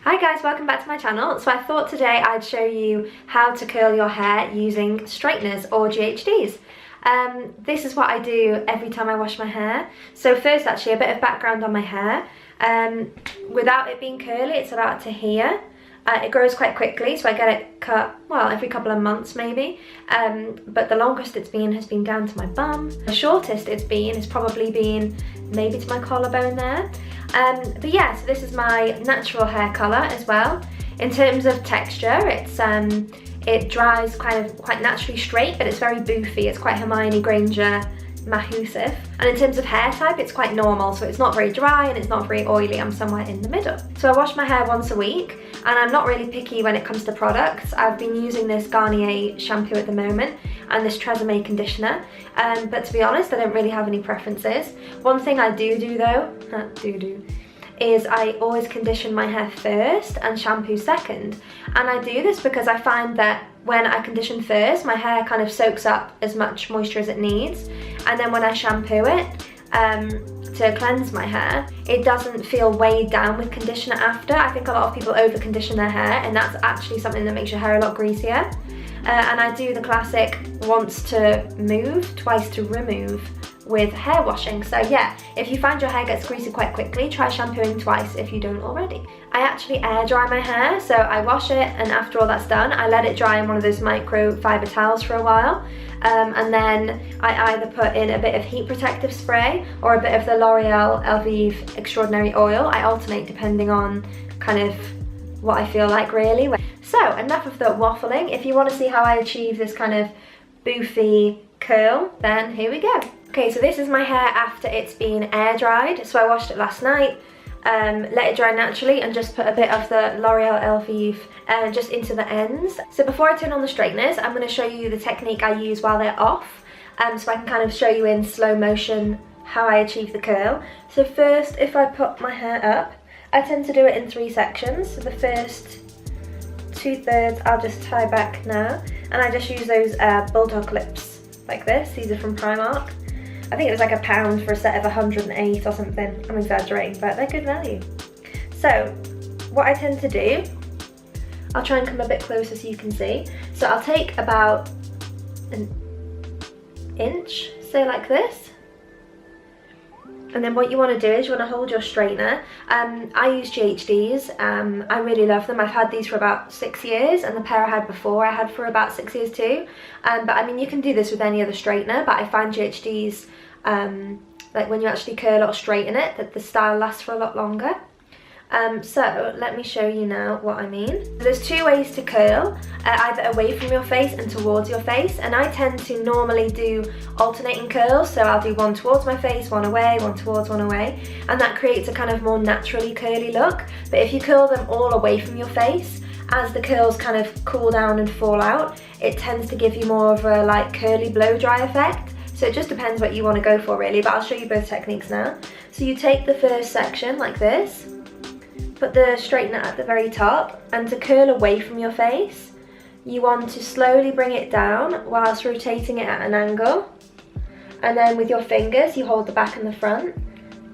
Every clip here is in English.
Hi guys, welcome back to my channel. So I thought today I'd show you how to curl your hair using straighteners or GHDs. This is what I do every time I wash my hair. So first, actually, a bit of background on my hair. Without it being curly, it's about to here. It grows quite quickly, so I get it cut, well, every couple of months maybe. But the longest it's been has been down to my bum. The shortest it's been has probably been maybe to my collarbone there. But yeah, so this is my natural hair colour as well. In terms of texture, it dries quite naturally straight, but it's very boofy. It's quite Hermione Granger Mahusif. And in terms of hair type, it's quite normal, so it's not very dry and it's not very oily. I'm somewhere in the middle. So I wash my hair once a week, and I'm not really picky when it comes to products. I've been using this Garnier shampoo at the moment and this Tresemme conditioner, but to be honest, I don't really have any preferences. One thing I do though, is I always condition my hair first and shampoo second. And I do this because I find that when I condition first, my hair kind of soaks up as much moisture as it needs, and then when I shampoo it to cleanse my hair, it doesn't feel weighed down with conditioner after. I think a lot of people over condition their hair, and that's actually something that makes your hair a lot greasier. And I do the classic once to move, twice to remove with hair washing. So yeah, if you find your hair gets greasy quite quickly, try shampooing twice if you don't already. I actually air dry my hair, so I wash it, and after all that's done, I let it dry in one of those microfiber towels for a while, and then I either put in a bit of heat protective spray or a bit of the L'Oreal Elvive Extraordinary Oil. I alternate depending on kind of what I feel like, really. So enough of the waffling. If you want to see how I achieve this kind of boofy curl, then here we go. Okay, so this is my hair after it's been air dried. So I washed it last night, let it dry naturally, and just put a bit of the L'Oreal Elvive just into the ends. So before I turn on the straighteners, I'm going to show you the technique I use while they're off, so I can kind of show you in slow motion how I achieve the curl. So first, if I put my hair up, I tend to do it in 3 sections. So the first 2/3 I'll just tie back now, and I just use those bulldog clips like this. These are from Primark. I think it was like £1 for a set of 108 or something. I'm exaggerating, but they're good value. So what I tend to do, I'll try and come a bit closer so you can see. So I'll take about an inch, say like this. And then what you want to do is you want to hold your straightener. I use GHDs. I really love them. I've had these for about 6 years, and the pair I had before I had for about 6 years too. But I mean, you can do this with any other straightener, but I find GHDs, like when you actually curl or straighten it, that the style lasts for a lot longer. So let me show you now what I mean. There's 2 ways to curl, either away from your face and towards your face, and I tend to normally do alternating curls. So I'll do one towards my face, one away, one towards, one away, and that creates a kind of more naturally curly look. But if you curl them all away from your face, as the curls kind of cool down and fall out, it tends to give you more of a like curly blow dry effect. So it just depends what you want to go for, really, but I'll show you both techniques now. So you take the first section like this, put the straightener at the very top, and to curl away from your face, you want to slowly bring it down whilst rotating it at an angle, and then with your fingers you hold the back and the front.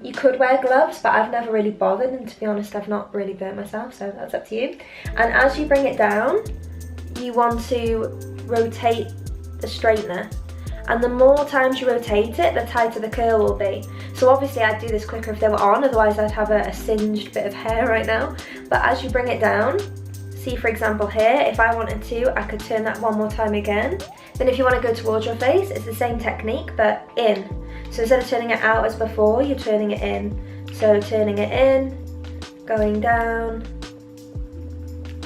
You could wear gloves, but I've never really bothered, and to be honest, I've not really burnt myself, so that's up to you. And as you bring it down, you want to rotate the straightener, and the more times you rotate it, the tighter the curl will be. So obviously I'd do this quicker if they were on, otherwise I'd have a singed bit of hair right now. But as you bring it down, see for example here, if I wanted to, I could turn that one more time again. Then if you want to go towards your face, it's the same technique, but in. So instead of turning it out as before, you're turning it in. So turning it in, going down,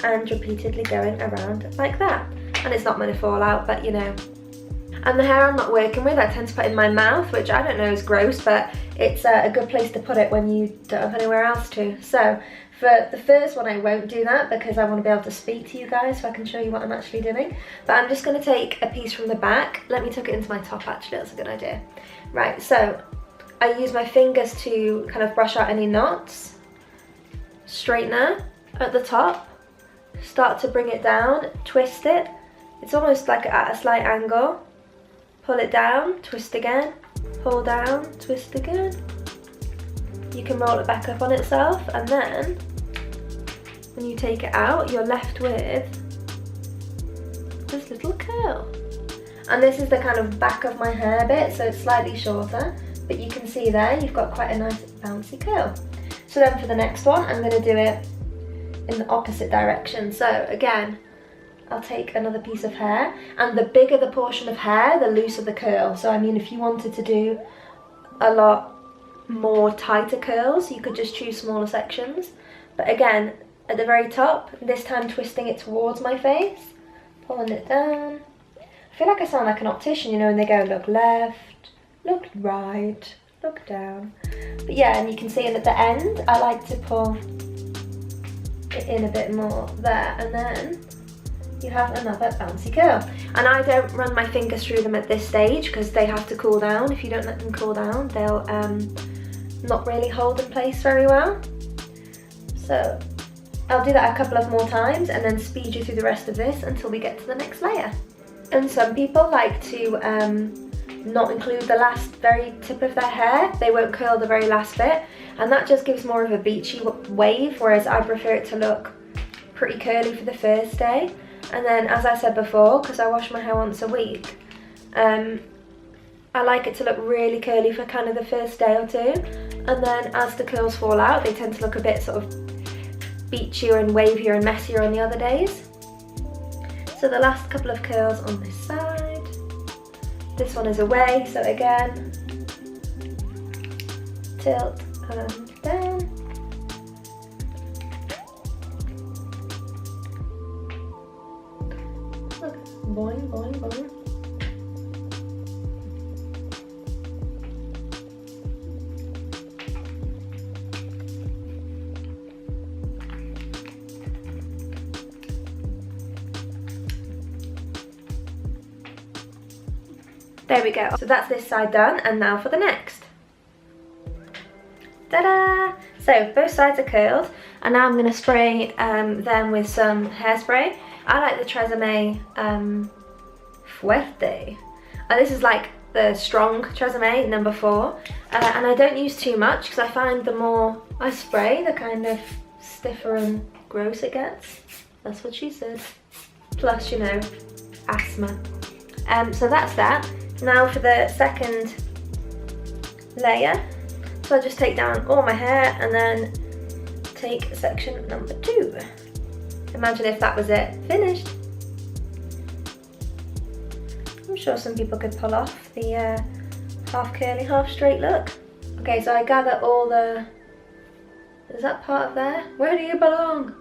and repeatedly going around like that. And it's not meant to fall out, but you know. And the hair I'm not working with, I tend to put in my mouth, which I don't know is gross, but it's a good place to put it when you don't have anywhere else to. So for the first one, I won't do that because I want to be able to speak to you guys so I can show you what I'm actually doing. But I'm just going to take a piece from the back. Let me tuck it into my top, actually, that's a good idea. Right, so I use my fingers to kind of brush out any knots. Straightener at the top, start to bring it down, twist it. It's almost like at a slight angle. Pull it down, twist again, pull down, twist again. You can roll it back up on itself, and then when you take it out, you're left with this little curl. And this is the kind of back of my hair bit, so it's slightly shorter, but you can see there you've got quite a nice bouncy curl. So then for the next one, I'm going to do it in the opposite direction. So again, I'll take another piece of hair, and the bigger the portion of hair, the looser the curl. So I mean, if you wanted to do a lot more tighter curls, you could just choose smaller sections. But again, at the very top, this time twisting it towards my face, pulling it down. I feel like I sound like an optician, you know, when they go, look left, look right, look down. But yeah, and you can see it at the end, I like to pull it in a bit more there, and then you have another bouncy curl. And I don't run my fingers through them at this stage because they have to cool down. If you don't let them cool down, they'll not really hold in place very well. So I'll do that a couple of more times and then speed you through the rest of this until we get to the next layer. And some people like to not include the last very tip of their hair. They won't curl the very last bit, and that just gives more of a beachy wave, whereas I prefer it to look pretty curly for the first day. And then, as I said before, because I wash my hair once a week, I like it to look really curly for kind of the first day or two, and then as the curls fall out, they tend to look a bit sort of beachier and wavier and messier on the other days. So the last couple of curls on this side. This one is away, so again, tilt and down. Look, boing, boing, boing. There we go. So that's this side done, and now for the next. Ta-da! So both sides are curled, and now I'm going to spray them with some hairspray. I like the Tresemme Fuerte. This is like the strong Tresemme, number 4. And I don't use too much because I find the more I spray, the kind of stiffer and gross it gets. That's what she said. Plus, you know, asthma. So that's that. Now for the second layer, so I'll just take down all my hair and then take section number 2. Imagine if that was it, finished. I'm sure some people could pull off the half curly, half straight look. Okay, so I gather all the, is that part of there? Where do you belong?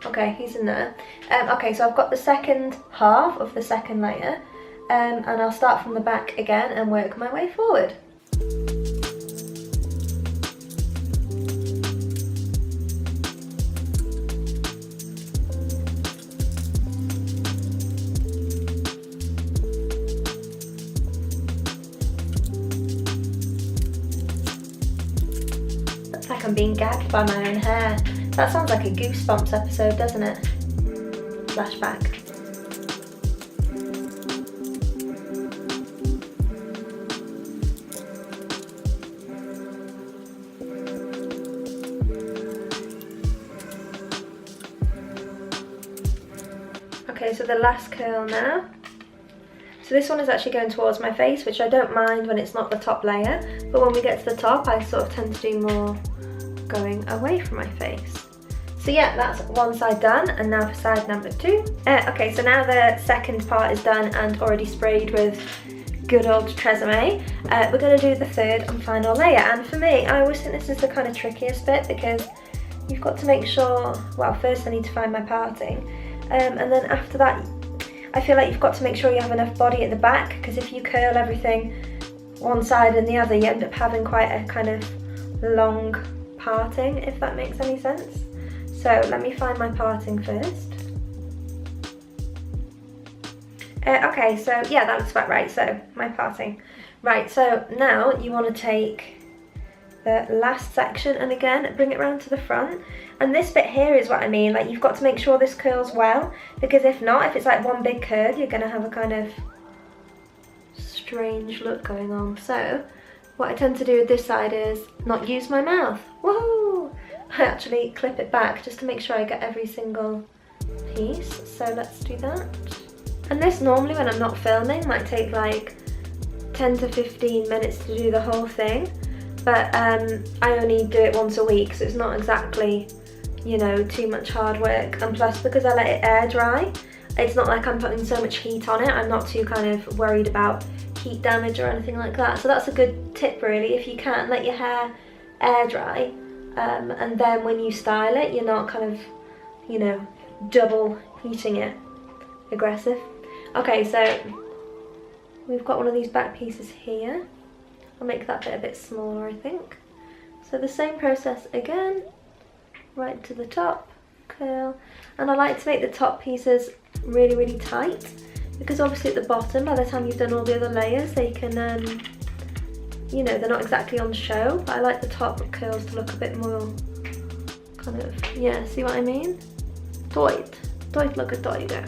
Okay, he's in there. Okay, so I've got the second half of the second layer. And I'll start from the back again and work my way forward. Looks like I'm being gagged by my own hair. That sounds like a Goosebumps episode, doesn't it? Flashback. Okay, so the last curl now. So this one is actually going towards my face, which I don't mind when it's not the top layer, but when we get to the top, I sort of tend to do more going away from my face. So yeah, that's one side done, and now for side number 2. Okay, so now the second part is done and already sprayed with good old Tresemme. We're going to do the third and final layer, and for me, I always think this is the kind of trickiest bit because you've got to make sure, well, first I need to find my parting. And then after that, I feel like you've got to make sure you have enough body at the back, because if you curl everything one side and the other, you end up having quite a kind of long parting, if that makes any sense. So let me find my parting first. Okay, so yeah, that looks about right. So my parting. Right, so now you want to take the last section and again bring it round to the front, and this bit here is what I mean, like you've got to make sure this curls well, because if not, if it's like one big curd, you're going to have a kind of strange look going on. So what I tend to do with this side is not use my mouth. Woohoo! I actually clip it back just to make sure I get every single piece. So let's do that. And this normally, when I'm not filming, might take like 10 to 15 minutes to do the whole thing, but I only do it once a week, so it's not exactly, you know, too much hard work. And plus, because I let it air dry, it's not like I'm putting so much heat on it. I'm not too kind of worried about heat damage or anything like that. So that's a good tip really, if you can let your hair air dry, and then when you style it, you're not kind of, you know, double heating it. Aggressive. Okay, so we've got one of these back pieces here. I'll make that bit a bit smaller, I think. So the same process again, right to the top, curl. And I like to make the top pieces really, really tight, because obviously at the bottom, by the time you've done all the other layers, they can, you know, they're not exactly on show, but I like the top curls to look a bit more kind of, yeah, see what I mean? Tight look at tighter.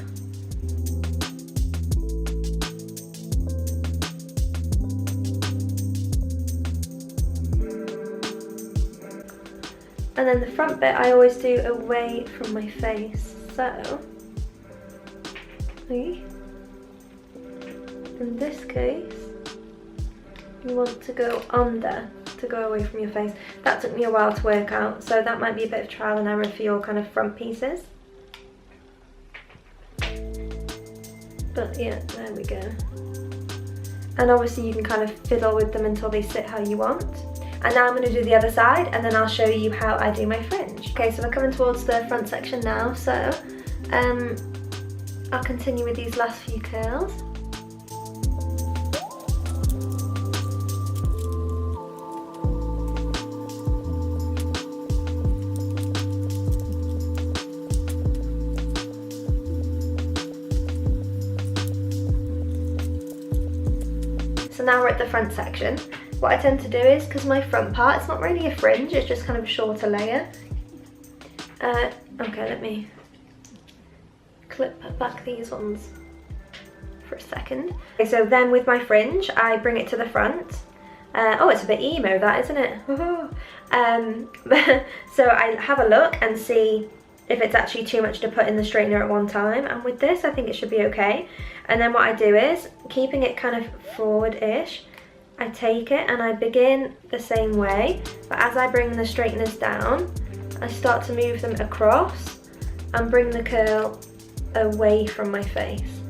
And then the front bit I always do away from my face, so in this case you want to go under to go away from your face. That took me a while to work out, so that might be a bit of trial and error for your kind of front pieces. But yeah, there we go. And obviously you can kind of fiddle with them until they sit how you want. And now I'm going to do the other side, and then I'll show you how I do my fringe. Okay, so we're coming towards the front section now, so I'll continue with these last few curls. So now we're at the front section. What I tend to do is, because my front part, it's not really a fringe, it's just kind of a shorter layer. Okay, let me clip back these ones for a second. Okay, so then with my fringe, I bring it to the front. Oh, it's a bit emo, that, isn't it? So I have a look and see if it's actually too much to put in the straightener at one time, and with this I think it should be okay. And then what I do is, keeping it kind of forward-ish, I take it and I begin the same way, but as I bring the straighteners down, I start to move them across and bring the curl away from my face.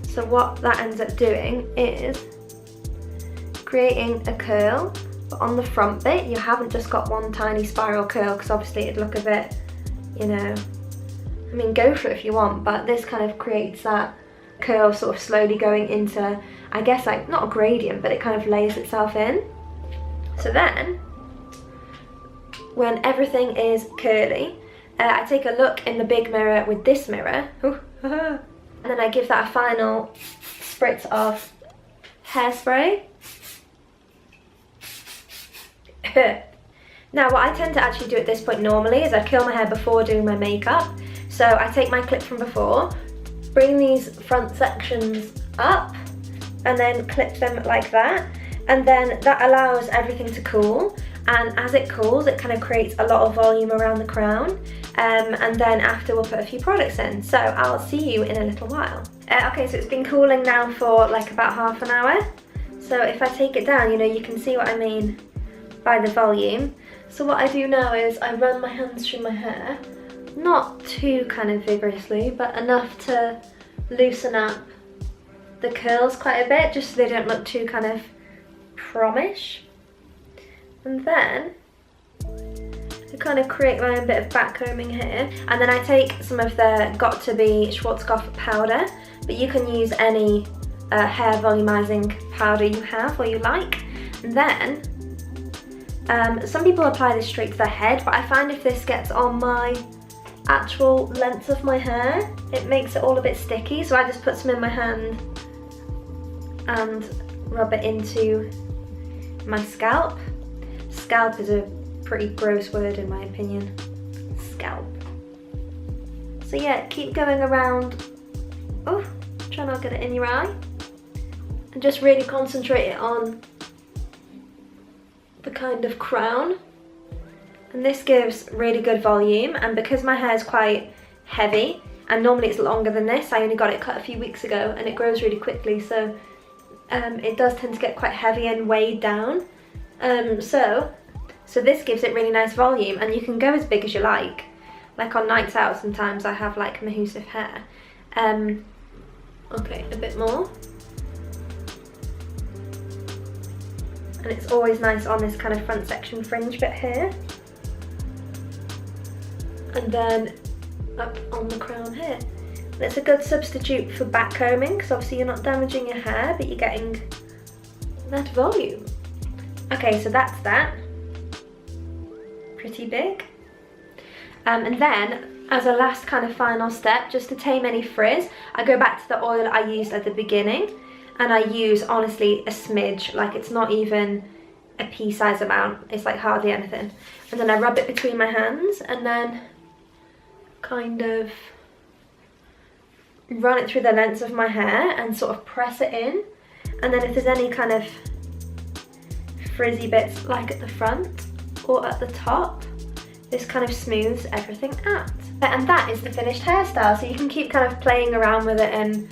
So what that ends up doing is creating a curl, but on the front bit you haven't just got one tiny spiral curl, because obviously it'd look a bit, you know, I mean, go for it if you want, but this kind of creates that curl sort of slowly going into, I guess, like not a gradient, but it kind of layers itself in. So then when everything is curly, I take a look in the big mirror with this mirror, and then I give that a final spritz of hairspray. Now what I tend to actually do at this point normally is I curl my hair before doing my makeup. So I take my clip from before, bring these front sections up, and then clip them like that, and then that allows everything to cool, and as it cools it kind of creates a lot of volume around the crown, and then after we'll put a few products in. So I'll see you in a little while. Okay, so it's been cooling now for like about half an hour, so if I take it down, you know, you can see what I mean by the volume. So what I do now is I run my hands through my hair, not too kind of vigorously, but enough to loosen up the curls quite a bit, just so they don't look too kind of promish. And then I kind of create my own bit of back combing here, and then I take some of the Got To Be Schwarzkopf powder, but you can use any hair volumizing powder you have or you like. And then some people apply this straight to their head, but I find if this gets on my actual length of my hair, it makes it all a bit sticky, so I just put some in my hand and rub it into my scalp. Scalp is a pretty gross word in my opinion. Scalp. So yeah, keep going around. Oh, try not to get it in your eye. And just really concentrate it on the kind of crown. And this gives really good volume, and because my hair is quite heavy, and normally it's longer than this, I only got it cut a few weeks ago and it grows really quickly, so it does tend to get quite heavy and weighed down. So this gives it really nice volume, and you can go as big as you like. Like on nights out sometimes I have like mahoosive hair. Okay, a bit more. And it's always nice on this kind of front section fringe bit here. And then up on the crown here. And it's a good substitute for back combing, because obviously you're not damaging your hair, but you're getting that volume. Okay, so that's that. Pretty big. And then, as a last kind of final step, just to tame any frizz, I go back to the oil I used at the beginning, and I use, honestly, a smidge. Like, it's not even a pea-size amount, it's like hardly anything. And then I rub it between my hands, and then kind of run it through the length of my hair and sort of press it in. And then if there's any kind of frizzy bits, like at the front or at the top, this kind of smooths everything out. And that is the finished hairstyle. So you can keep kind of playing around with it and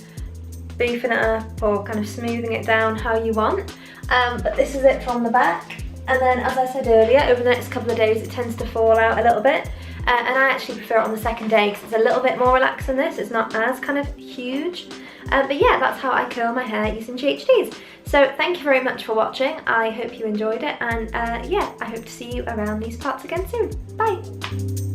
boofing it up or kind of smoothing it down how you want. But this is it from the back. And then, as I said earlier, over the next couple of days it tends to fall out a little bit. And I actually prefer it on the second day because it's a little bit more relaxed than this. It's not as kind of huge. But yeah, that's how I curl my hair using GHDs. So thank you very much for watching. I hope you enjoyed it. And yeah, I hope to see you around these parts again soon. Bye.